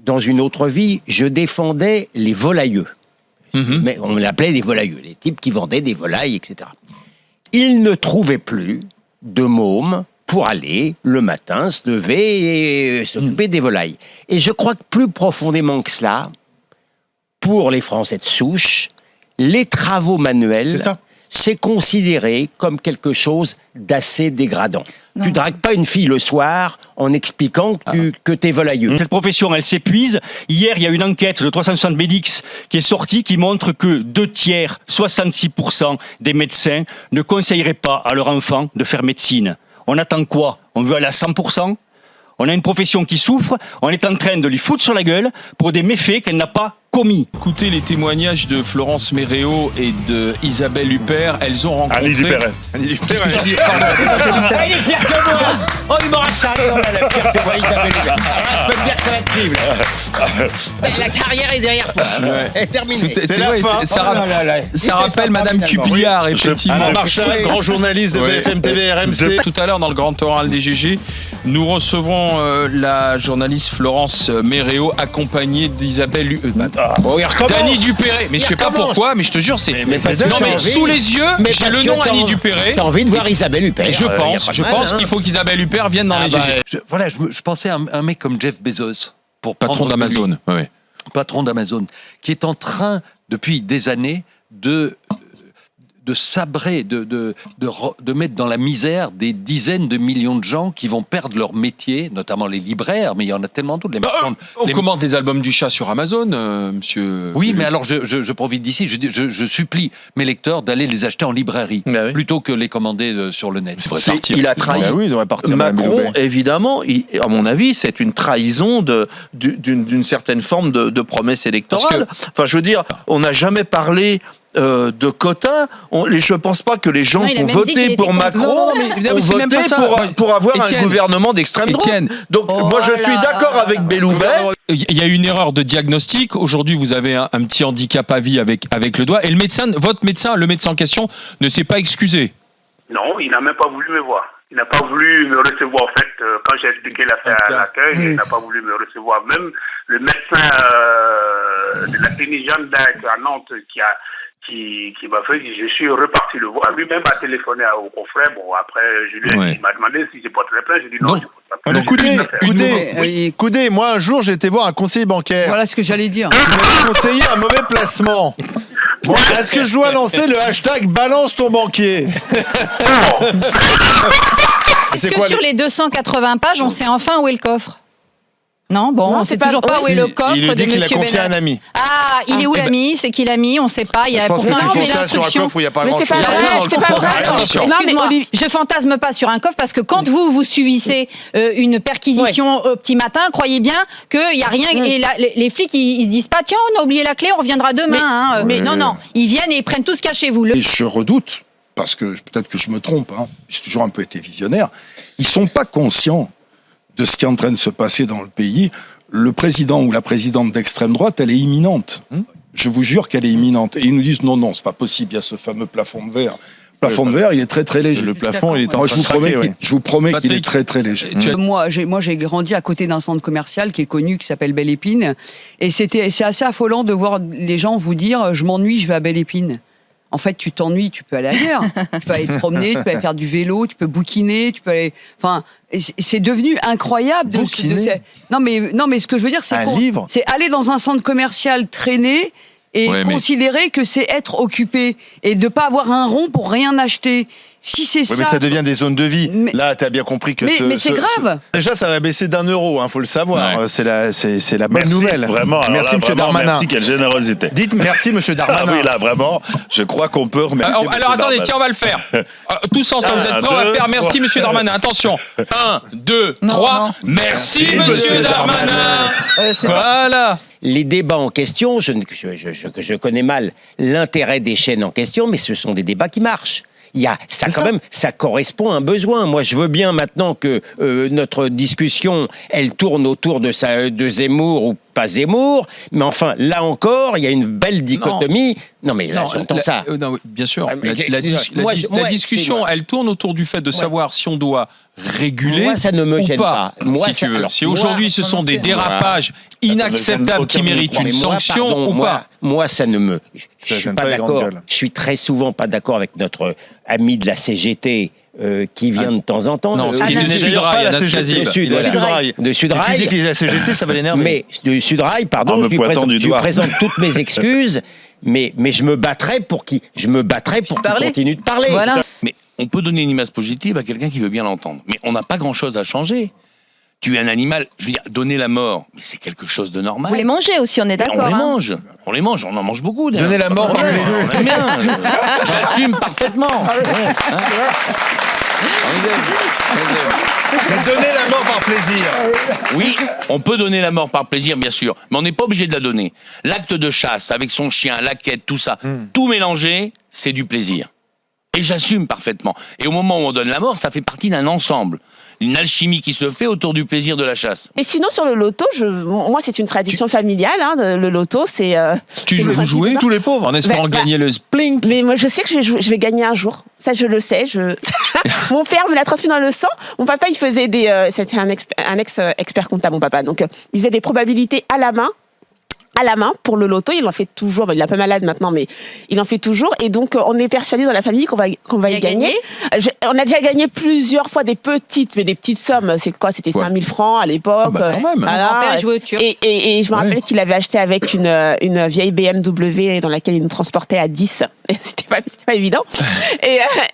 dans une autre vie, je défendais les volailleux. Mais on l'appelait les volailleux, les types qui vendaient des volailles, etc. Ils ne trouvaient plus de mômes pour aller le matin se lever et s'occuper des volailles. Et je crois que plus profondément que cela, pour les Français de souche, les travaux manuels, c'est considéré comme quelque chose d'assez dégradant. Tu dragues pas une fille le soir en expliquant que t'es volailleux. Cette profession, elle s'épuise. Hier, il y a une enquête de 360 Medix qui est sortie qui montre que 2/3, 66% des médecins ne conseilleraient pas à leur enfant de faire médecine. On attend quoi? On veut aller à 100%? On a une profession qui souffre, on est en train de lui foutre sur la gueule pour des méfaits qu'elle n'a pas commis. Écoutez les témoignages de Florence Méréo et de Isabelle Huppert, elles ont rencontré... Annie Dupéret. Il est pire que moi. Oh, il m'aura salé. Oh là, la pire que moi, Isabelle Huppert. Alors, je peux te dire que ça va te suivre. La carrière est derrière toi. Elle est terminée. C'est la fin. Ça rappelle Madame Cubliard, effectivement. Alain Marchal, grand journaliste de BFM TV RMC. Tout à l'heure, dans le grand oral des GG, nous recevons la journaliste Florence Méréo, accompagnée d'Isabelle d'Annie Dupéret. Mais je sais pas pourquoi, mais je te jure, c'est... Non mais sous les yeux, j'ai le nom Annie Dupéret. T'as envie de voir Isabelle Huppert. Et je pense qu'il faut qu'Isabelle Huppert vienne dans les GG. Je pensais à un mec comme Jeff Bezos, Patron d'Amazon. Patron d'Amazon, qui est en train, depuis des années, de sabrer, de mettre dans la misère des dizaines de millions de gens qui vont perdre leur métier, notamment les libraires, mais il y en a tellement d'autres. On commande des albums du chat sur Amazon, monsieur. Oui, mais alors je profite d'ici, je supplie mes lecteurs d'aller les acheter en librairie, plutôt que les commander sur le net. Il a trahi. Macron, évidemment, à mon avis, c'est une trahison d'une certaine forme de promesse électorale. Enfin, je veux dire, on n'a jamais parlé de quotas. Je ne pense pas que les gens qui ont voté pour Macron ont voté pour avoir un gouvernement d'extrême droite. Donc moi je suis d'accord avec Belloubet. Il y a une erreur de diagnostic. Aujourd'hui, vous avez un petit handicap à vie avec le doigt. Et le médecin en question, ne s'est pas excusé. Non, il n'a même pas voulu me voir. Il n'a pas voulu me recevoir, en fait, quand j'ai expliqué l'affaire à l'accueil, il n'a pas voulu me recevoir. Même le médecin de la clinique Jeanne d'Arc à Nantes qui m'a fait, je suis reparti le voir. Lui-même a téléphoné au confrère. Bon, après, il m'a demandé si j'ai porté plainte. J'ai dit non, je porte pas plainte. Écoutez, moi un jour j'ai été voir un conseiller bancaire. Voilà ce que j'allais dire. Il m'a conseillé un mauvais placement. Bon, est-ce que je dois lancer le hashtag balance ton banquier? Est-ce que sur les 280 pages, on sait enfin où est le coffre? Non, on ne sait toujours pas où est le coffre de M. Monsieur Benalla. Il a un ami. Ah, il est où l'ami? C'est qui l'ami? On ne sait pas. Il y a pourtant sur un coffre où il n'y a pas grand-chose. Excuse-moi, je fantasme pas sur un coffre parce que quand vous subissez une perquisition au petit matin, croyez bien qu'il n'y a rien. Et les flics, ils se disent pas, tiens, on a oublié la clé, on reviendra demain. Non, ils viennent et ils prennent tout ce qu'il y a chez vous. Et je redoute, parce que peut-être que je me trompe, j'ai toujours un peu été visionnaire, ils ne sont pas conscients de ce qui est en train de se passer dans le pays. Le président ou la présidente d'extrême droite, elle est imminente. Je vous jure qu'elle est imminente. Et ils nous disent non, c'est pas possible, il y a ce fameux plafond de verre. Le plafond de verre, il est très très léger. Le plafond, il est en train de craquer. Je vous promets qu'il est très très léger. Moi, j'ai grandi à côté d'un centre commercial qui est connu, qui s'appelle Belle Épine. Et c'est assez affolant de voir les gens vous dire « je m'ennuie, je vais à Belle Épine ». En fait, tu t'ennuies, tu peux aller ailleurs. Tu peux aller te promener, tu peux aller faire du vélo, tu peux bouquiner, tu peux aller... Enfin, c'est devenu incroyable. Non, mais ce que je veux dire, c'est aller dans un centre commercial traîner et considérer que c'est être occupé et de ne pas avoir un rond pour rien acheter. Si c'est ça... mais ça devient des zones de vie. Là, tu as bien compris que... Mais c'est grave. Déjà, ça va baisser d'€1, faut le savoir. Ouais. C'est la bonne nouvelle. Vraiment. Merci, M. Darmanin. Merci, quelle générosité. Dites merci, M. Darmanin. Ah oui, là, vraiment, je crois qu'on peut remercier alors, attendez, tiens, on va le faire. Tous ensemble, vous êtes prêts? On va faire merci, M. Darmanin. Attention. 1, 2, 3. Merci, M. Darmanin. Voilà. Les débats en question, je connais mal l'intérêt des chaînes en question, mais ce sont des débats qui marchent. Ça correspond à un besoin. Moi, je veux bien maintenant que notre discussion, elle tourne autour de Zemmour ou pas Zemmour. Mais enfin, là encore, il y a une belle dichotomie. Non, mais là, j'entends ça. Non, bien sûr. Ouais, mais La discussion, elle tourne autour du fait de savoir si on doit réguler. Moi, ça ne me gêne pas. Moi, si tu veux. Si aujourd'hui, ce sont des dérapages inacceptables qui méritent une sanction ou pas. Moi, ça ne me. Je suis pas d'accord. Je suis très souvent pas d'accord avec notre ami de la CGT. Qui vient de temps en temps. Non, ce qui est de Sudrail, de Sudrail. Tu dis que la CGT, ça va l'énerver. Mais de Sudrail, pardon, je lui présente toutes mes excuses, mais je me battrai pour qu'il continue de parler. Voilà. Mais on peut donner une image positive à quelqu'un qui veut bien l'entendre. Mais on n'a pas grand-chose à changer. Tu es un animal, je veux dire, donner la mort, mais c'est quelque chose de normal. Vous les mangez aussi, on est d'accord. On les mange, on en mange beaucoup. Donner la mort par plaisir. On aime bien, j'assume parfaitement. Mais donner la mort par plaisir. Oui, on peut donner la mort par plaisir, bien sûr, mais on n'est pas obligé de la donner. L'acte de chasse avec son chien, la quête, tout ça, tout mélangé, c'est du plaisir. Et j'assume parfaitement. Et au moment où on donne la mort, ça fait partie d'un ensemble. Une alchimie qui se fait autour du plaisir de la chasse. Et sinon, sur le loto, moi, c'est une tradition familiale. Le loto, c'est... Vous jouez tous les pauvres en espérant gagner le splink. Mais moi, je sais que je vais gagner un jour. Ça, je le sais. Mon père me l'a transmis dans le sang. Mon papa, il faisait c'était un ex-expert comptable, mon papa. Donc, il faisait des probabilités à la main pour le loto. Il en fait toujours. Il est un peu malade maintenant, mais il en fait toujours. Et donc, on est persuadé dans la famille qu'on va y gagner. On a déjà gagné plusieurs fois des petites sommes. C'est quoi? C'était 5 000 francs à l'époque. Quand même. Voilà. Mon père jouait au turc. Et je me rappelle qu'il avait acheté avec une vieille BMW dans laquelle il nous transportait à 10. Et c'était pas évident.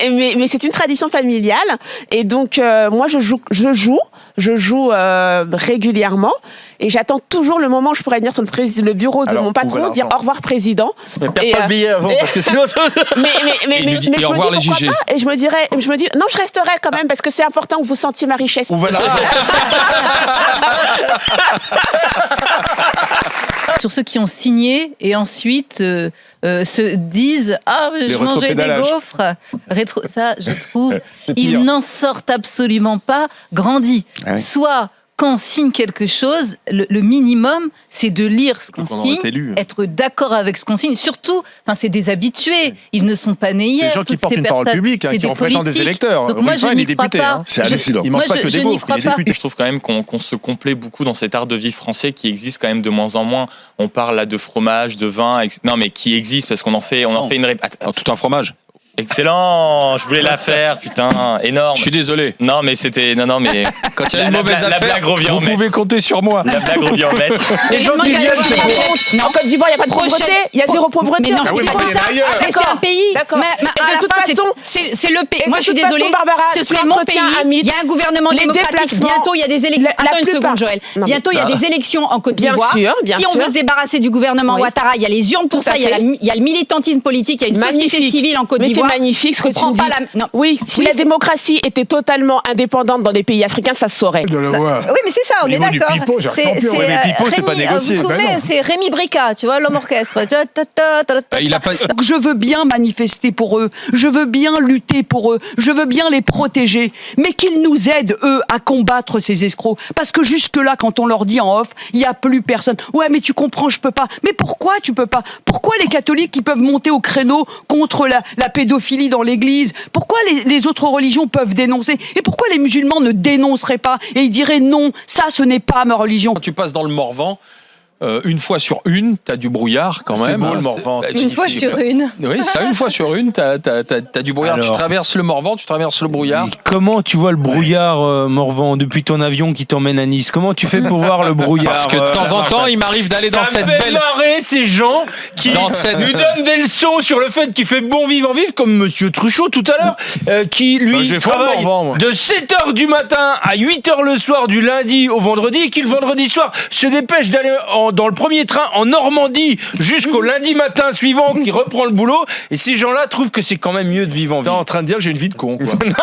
Mais c'est une tradition familiale. Et donc, moi, je joue régulièrement. Et j'attends toujours le moment où je pourrais venir sur le bureau de mon patron, dire au revoir président. Mais perds pas le billet avant, parce que sinon... mais je me dis pourquoi pas. Et je me dis, non, je resterai quand même, parce que c'est important que vous sentiez ma richesse. Sur ceux qui ont signé et ensuite se disent je mangeais des gaufres. Ça, je trouve, ils n'en sortent absolument pas grandis. Ouais. Soit quand on signe quelque chose, le minimum, c'est de lire ce qu'on signe, être d'accord avec ce qu'on signe. Surtout, c'est des habitués. Ils ne sont pas nés hier. C'est des gens qui portent une parole publique, qui représentent des électeurs. Donc moi, je n'y crois pas. C'est hallucinant. Ils ne mangent pas que des gaufres, les députés. Je trouve quand même qu'on se complaît beaucoup dans cet art de vivre français qui existe quand même de moins en moins. On parle là de fromage, de vin, non mais qui existe parce qu'on en fait une tout un fromage. Excellent, je voulais la faire, putain, énorme. Je suis désolé. Non, mais mais quand il y a une mauvaise affaire, vous pouvez compter sur moi. La blague revient en maître. Les gens qui viennent, c'est en Côte d'Ivoire, il n'y a pas de pauvreté, il y a zéro pauvreté. Mais non, je dis pas ça. Mais c'est un pays. D'accord. Mais de toute façon, c'est le pays. Moi, je suis désolée. Ce serait mon pays. Il y a un gouvernement démocratique. Bientôt, il y a des élections. Attends une seconde, Joël. Bientôt, il y a des élections en Côte d'Ivoire. Si on veut se débarrasser du gouvernement Ouattara, il y a les urnes pour ça. Il y a le militantisme politique. Il y a une société civile en Côte d'Ivoire. C'est magnifique ce que tu dis. Oui, si la démocratie était totalement indépendante dans les pays africains, ça se saurait. Oui, mais c'est ça, on est d'accord. C'est pas négocié. Vous vous souvenez, c'est Rémi Brica, tu vois, l'homme orchestre. Je veux bien manifester pour eux, je veux bien lutter pour eux, je veux bien les protéger, mais qu'ils nous aident, eux, à combattre ces escrocs. Parce que jusque-là, quand on leur dit en off, il n'y a plus personne. Ouais, mais tu comprends, je peux pas. Mais pourquoi tu peux pas? Pourquoi les catholiques qui peuvent monter au créneau contre la pédophilie dans l'église? Pourquoi les autres religions peuvent dénoncer? Et pourquoi les musulmans ne dénonceraient pas? Et ils diraient non, ça ce n'est pas ma religion. Quand tu passes dans le Morvan, une fois sur une, t'as du brouillard quand même. C'est beau le Morvan. Une fois sur une. Oui, ça, une fois sur une, t'as du brouillard. Alors, tu traverses le Morvan, tu traverses le brouillard. Comment tu vois le brouillard, Morvan, depuis ton avion qui t'emmène à Nice? Comment tu fais pour voir le brouillard? Parce que de temps en temps, il m'arrive d'aller dans cette belle... Ça me fait marrer ces gens qui lui donnent des leçons sur le fait qu'il fait bon vivre en vivre, comme Monsieur Truchot tout à l'heure, qui lui travaille de 7h du matin à 8h le soir du lundi au vendredi, et qui le vendredi soir se dépêche d'aller dans le premier train en Normandie jusqu'au lundi matin suivant, qui reprend le boulot. Et ces gens-là trouvent que c'est quand même mieux de vivre en ville. T'es en train de dire que j'ai une vie de con, quoi. Non